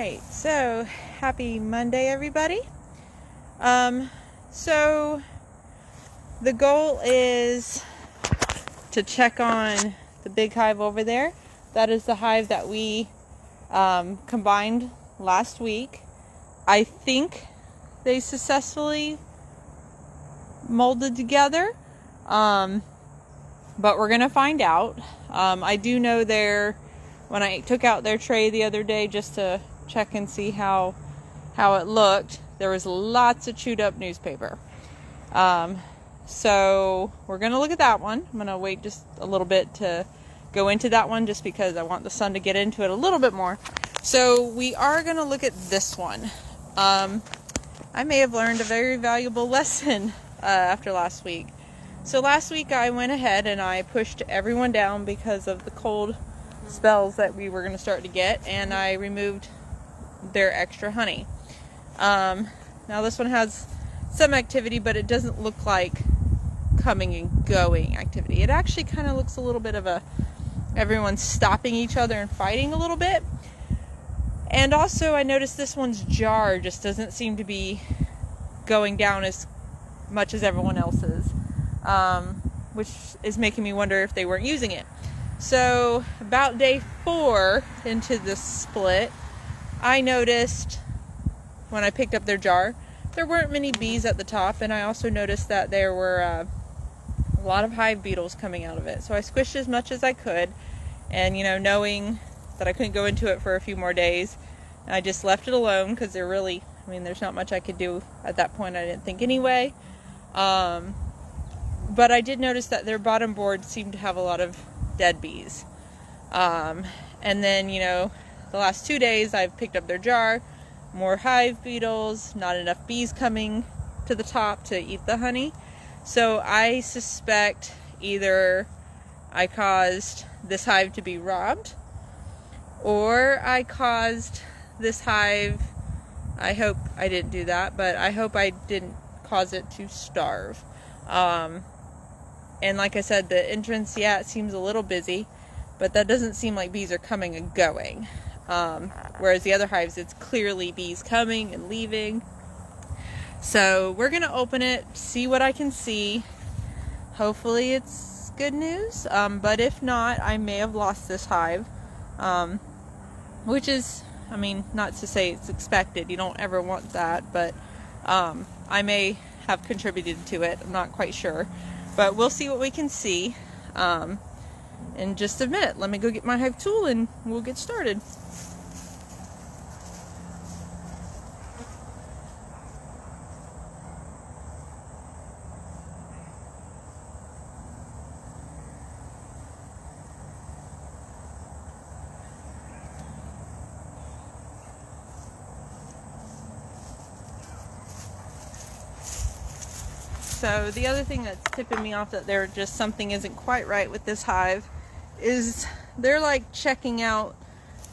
right, so happy Monday, everybody. So the goal is to check on the big hive over there. That is the hive that we combined last week. I think they successfully molded together, but we're gonna find out. I do know when I took out their tray the other day just to check and see how it looked, there was lots of chewed up newspaper. So we're gonna look at that one. I'm gonna wait just a little bit to go into that one just because I want the sun to get into it a little bit more. So we are gonna look at this one. I may have learned a very valuable lesson after last week. So last week I went ahead and I pushed everyone down because of the cold spells that we were going to start to get, and I removed their extra honey. Now this one has some activity, but it doesn't look like coming and going activity. It actually kind of looks a little bit of everyone's stopping each other and fighting a little bit. And also I noticed this one's jar just doesn't seem to be going down as much as everyone else's, which is making me wonder if they weren't using it. So about day 4 into this split, I noticed when I picked up their jar, there weren't many bees at the top, and I also noticed that there were a lot of hive beetles coming out of it. So I squished as much as I could, and knowing that I couldn't go into it for a few more days, I just left it alone because there's not much I could do at that point, I didn't think anyway. But I did notice that their bottom board seemed to have a lot of dead bees. And then, the last 2 days I've picked up their jar, more hive beetles, not enough bees coming to the top to eat the honey. So I suspect either I caused this hive to be robbed, or I caused this hive, I hope I didn't do that, but I hope I didn't cause it to starve. And like I said, the entrance, it seems a little busy, but that doesn't seem like bees are coming and going. Whereas the other hives, it's clearly bees coming and leaving. So we're going to open it, see what I can see. Hopefully it's good news. But if not, I may have lost this hive. Which is, not to say it's expected. You don't ever want that. But I may have contributed to it. I'm not quite sure. But we'll see what we can see in just a minute. Let me go get my hive tool and we'll get started. So the other thing that's tipping me off that something isn't quite right with this hive is they're like checking out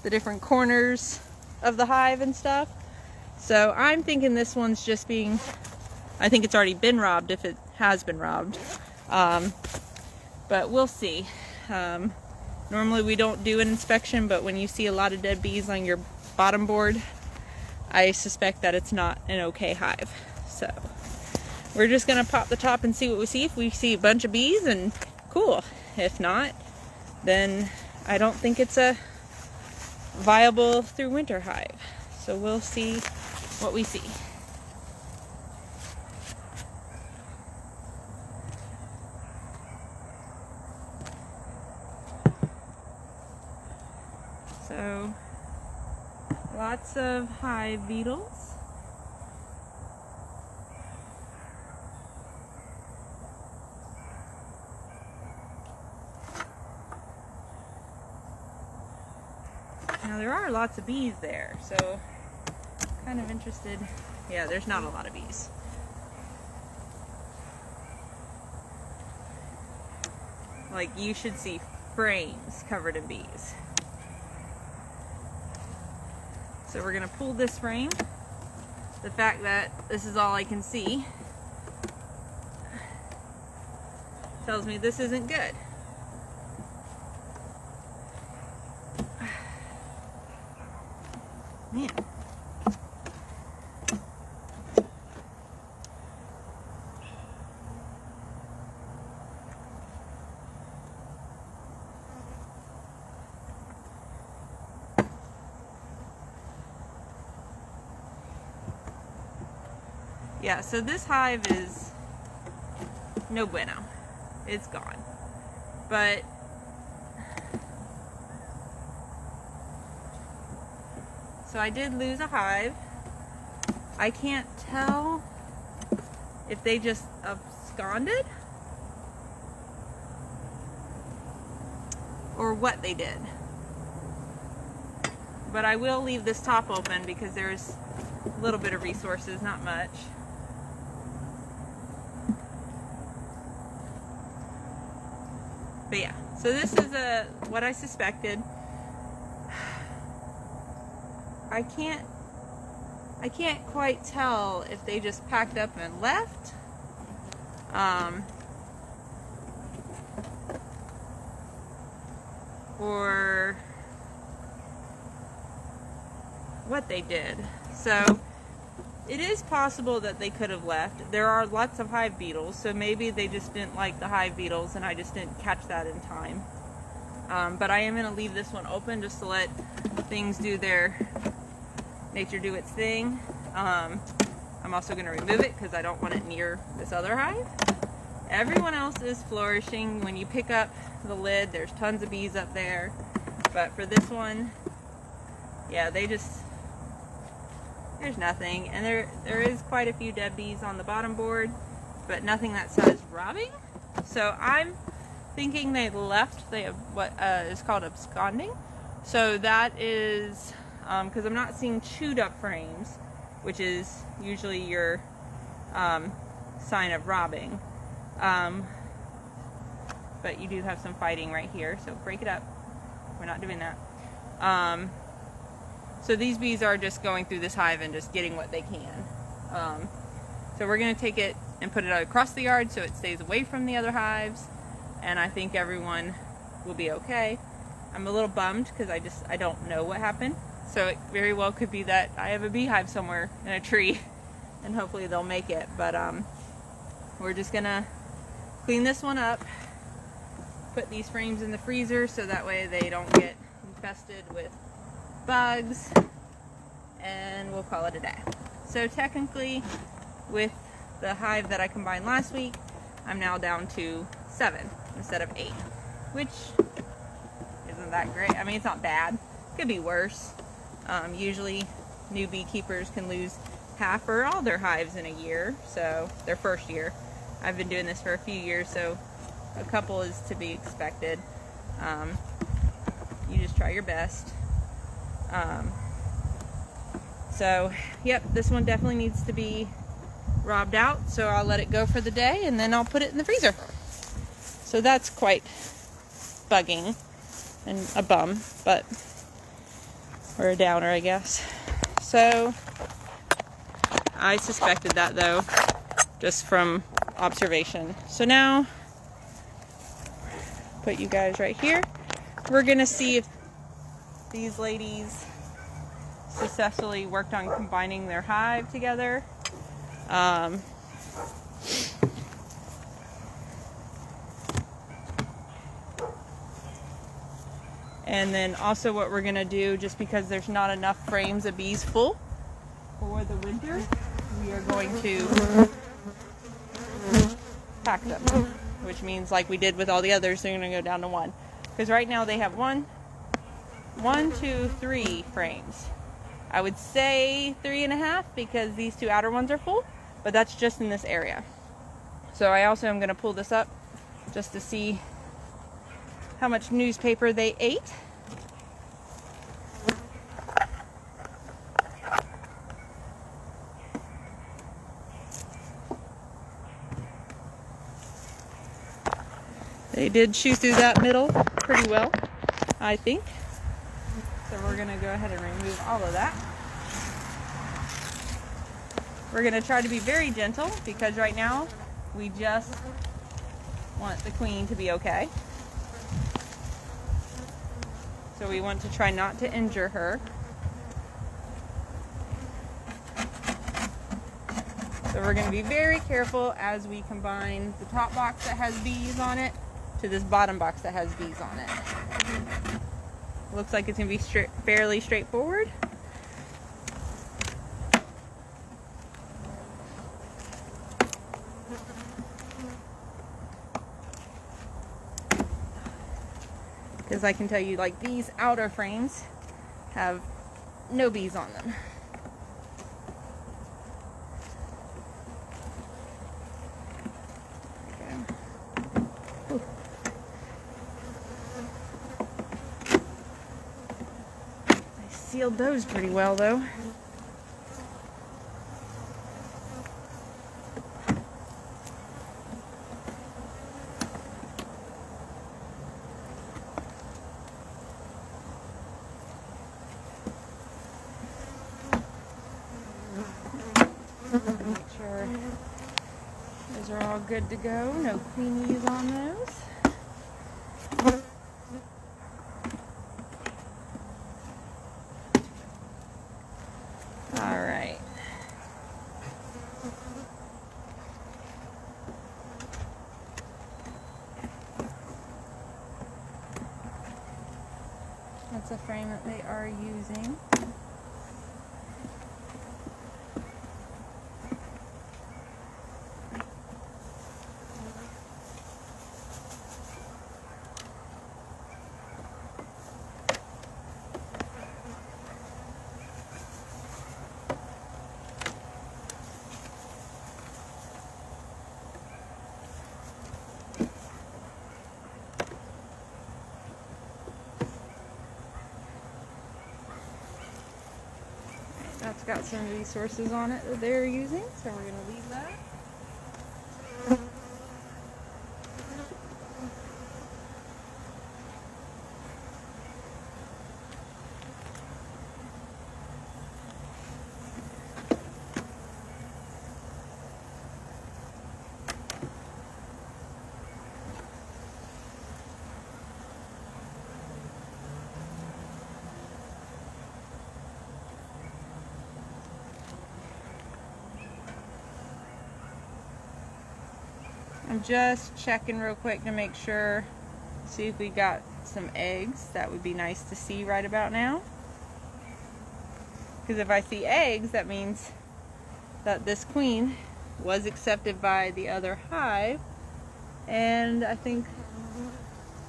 the different corners of the hive and stuff. So I'm thinking this one's I think it's already been robbed if it has been robbed. But we'll see. Normally we don't do an inspection, but when you see a lot of dead bees on your bottom board, I suspect that it's not an okay hive. So we're just going to pop the top and see what we see. If we see a bunch of bees, and cool. If not, then I don't think it's a viable through winter hive. So we'll see what we see. So lots of hive beetles. Now there are lots of bees there, so kind of interested. Yeah, there's not a lot of bees. Like, you should see frames covered in bees. So we're gonna pull this frame. The fact that this is all I can see tells me this isn't good. Man. Yeah, so this hive is no bueno. It's gone. But so I did lose a hive. I can't tell if they just absconded or what they did. But I will leave this top open because there's a little bit of resources, not much. But yeah, so this is what I suspected. I can't quite tell if they just packed up and left. Or what they did. So it is possible that they could have left. There are lots of hive beetles, so maybe they just didn't like the hive beetles and I just didn't catch that in time. But I am going to leave this one open just to let things do nature do its thing. I'm also going to remove it because I don't want it near this other hive. Everyone else is flourishing. When you pick up the lid, there's tons of bees up there. But for this one, yeah, there's nothing. And there is quite a few dead bees on the bottom board, but nothing that says robbing. So I'm thinking they left. They have what is called absconding. So that is because I'm not seeing chewed up frames, which is usually your sign of robbing. But you do have some fighting right here, so break it up. We're not doing that. So these bees are just going through this hive and just getting what they can. So we're going to take it and put it across the yard so it stays away from the other hives, and I think everyone will be okay. I'm a little bummed because I don't know what happened. So it very well could be that I have a beehive somewhere in a tree and hopefully they'll make it. But we're just gonna clean this one up, put these frames in the freezer so that way they don't get infested with bugs, and we'll call it a day. So technically, with the hive that I combined last week, I'm now down to 7 instead of 8, which isn't that great. I mean, it's not bad. Could be worse. Usually new beekeepers can lose half or all their hives in a year, so their first year. I've been doing this for a few years, so a couple is to be expected. You just try your best. So yep, this one definitely needs to be robbed out, so I'll let it go for the day and then I'll put it in the freezer. So that's quite bugging and a bum, but or a downer, I guess. So I suspected that though, just from observation. So now put you guys right here. We're gonna see if these ladies successfully worked on combining their hive together. And then also what we're gonna do, just because there's not enough frames of bees full for the winter, we are going to pack them, which means like we did with all the others, they're gonna go down to 1. Because right now they have 1, 2, 3 frames. I would say 3.5 because these 2 outer ones are full, but that's just in this area. So I also am going to pull this up just to see how much newspaper they ate. They did chew through that middle pretty well, I think. So we're going to go ahead and remove all of that. We're going to try to be very gentle because right now we just want the queen to be okay. So we want to try not to injure her. So we're going to be very careful as we combine the top box that has bees on it to this bottom box that has bees on it. Looks like it's going to be fairly straightforward. Because I can tell you, like, these outer frames have no bees on them. I sealed those pretty well, though. Make sure those are all good to go. No queenies on those. All right. That's a frame that they are using. That's got some resources on it that they're using, so we're going to leave that. I'm just checking real quick to make sure, see if we got some eggs. That would be nice to see right about now. Because if I see eggs, that means that this queen was accepted by the other hive, and I think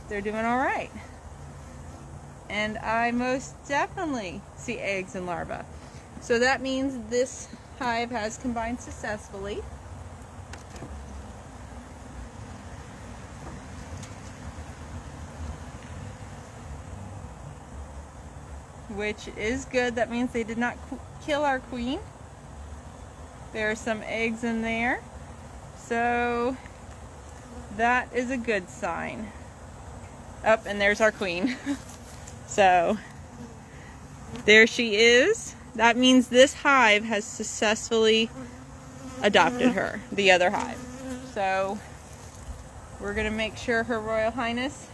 they're doing all right. And I most definitely see eggs and larvae. So that means this hive has combined successfully. Which is good. That means they did not kill our queen. There are some eggs in there. So that is a good sign. Up, and there's our queen. So there she is. That means this hive has successfully adopted her, the other hive. So we're going to make sure Her Royal Highness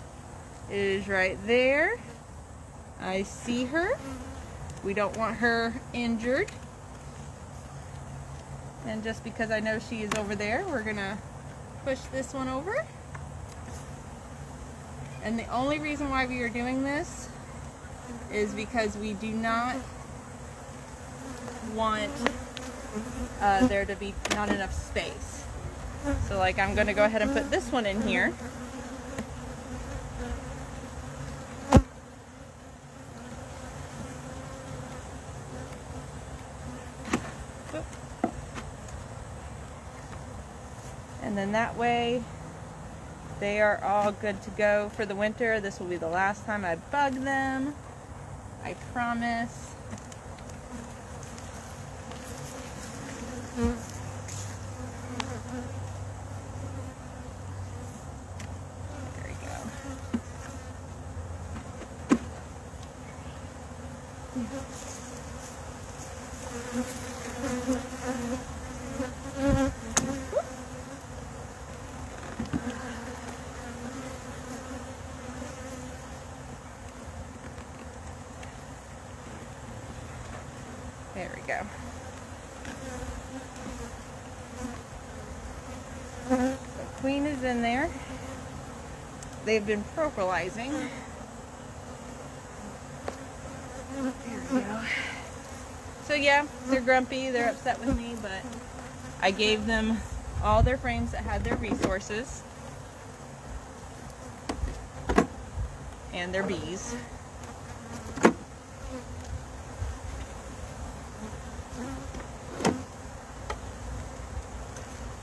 is right there. I see her. We don't want her injured. And just because I know she is over there, we're going to push this one over. And the only reason why we are doing this is because we do not want there to be not enough space. So like, I'm going to go ahead and put this one in here. And then that way they are all good to go for the winter. This will be the last time I bug them, I promise. There you go. There we go. The queen is in there. They've been propolizing. There we go. So yeah, they're grumpy, they're upset with me, but I gave them all their frames that had their resources and their bees.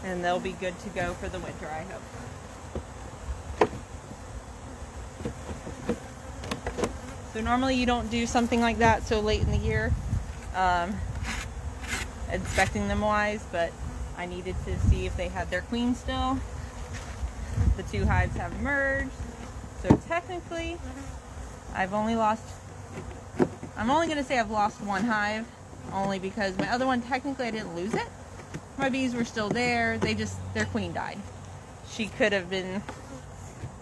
And they'll be good to go for the winter, I hope. So normally you don't do something like that so late in the year, inspecting them wise, but I needed to see if they had their queen still. The two hives have merged, so technically I'm only going to say I've lost one hive, only because my other one, technically I didn't lose it. My bees were still there, their queen died. She could have been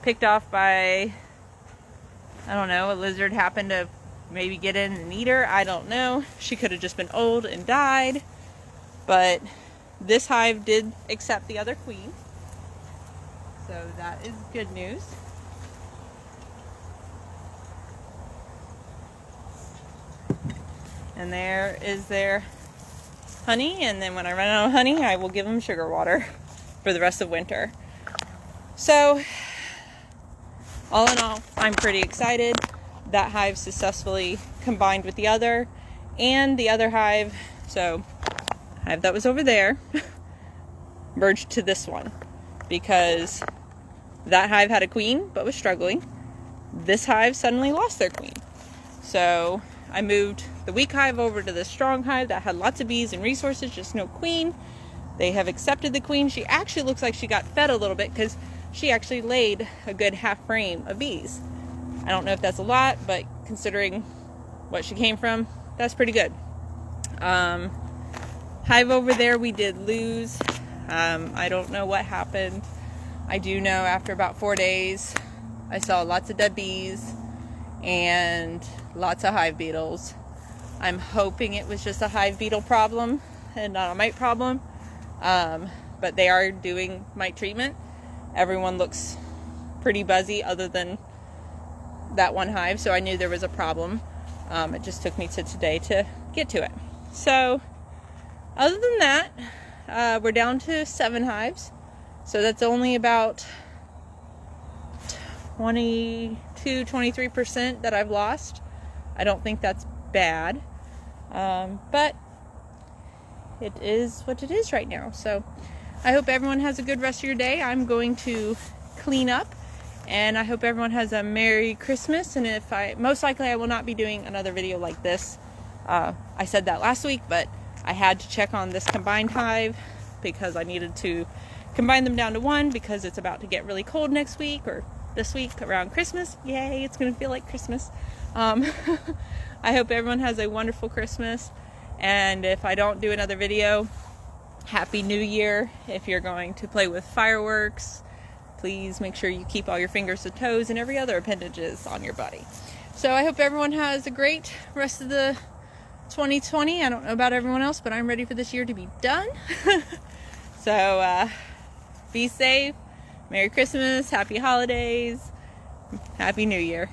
picked off by, I don't know, a lizard happened to maybe get in and eat her, I don't know. She could have just been old and died, but this hive did accept the other queen, so that is good news. And there is their honey, and then when I run out of honey, I will give them sugar water for the rest of winter. So, all in all, I'm pretty excited. That hive successfully combined with the other, and the other hive, so hive that was over there, merged to this one, because that hive had a queen but was struggling. This hive suddenly lost their queen. So I moved the weak hive over to the strong hive that had lots of bees and resources, just no queen. They have accepted the queen. She actually looks like she got fed a little bit because she actually laid a good half frame of bees. I don't know if that's a lot, but considering what she came from, that's pretty good. Hive over there we did lose. I don't know what happened. I do know after about 4 days, I saw lots of dead bees and lots of hive beetles. I'm hoping it was just a hive beetle problem and not a mite problem. But they are doing mite treatment. Everyone looks pretty buzzy other than that one hive, so I knew there was a problem. It just took me to today to get to it. So other than that, we're down to 7 hives. So that's only about 22-23% that I've lost. I don't think that's bad, but it is what it is right now. So I hope everyone has a good rest of your day. I'm going to clean up, and I hope everyone has a Merry Christmas. And most likely I will not be doing another video like this. I said that last week, but I had to check on this combined hive because I needed to combine them down to 1 because it's about to get really cold next week or this week around Christmas. Yay, it's gonna feel like Christmas. I hope everyone has a wonderful Christmas, and if I don't do another video, Happy New Year. If you're going to play with fireworks, please make sure you keep all your fingers and toes and every other appendages on your body. So I hope everyone has a great rest of the 2020. I don't know about everyone else, but I'm ready for this year to be done. So be safe. Merry Christmas, Happy Holidays, Happy New Year.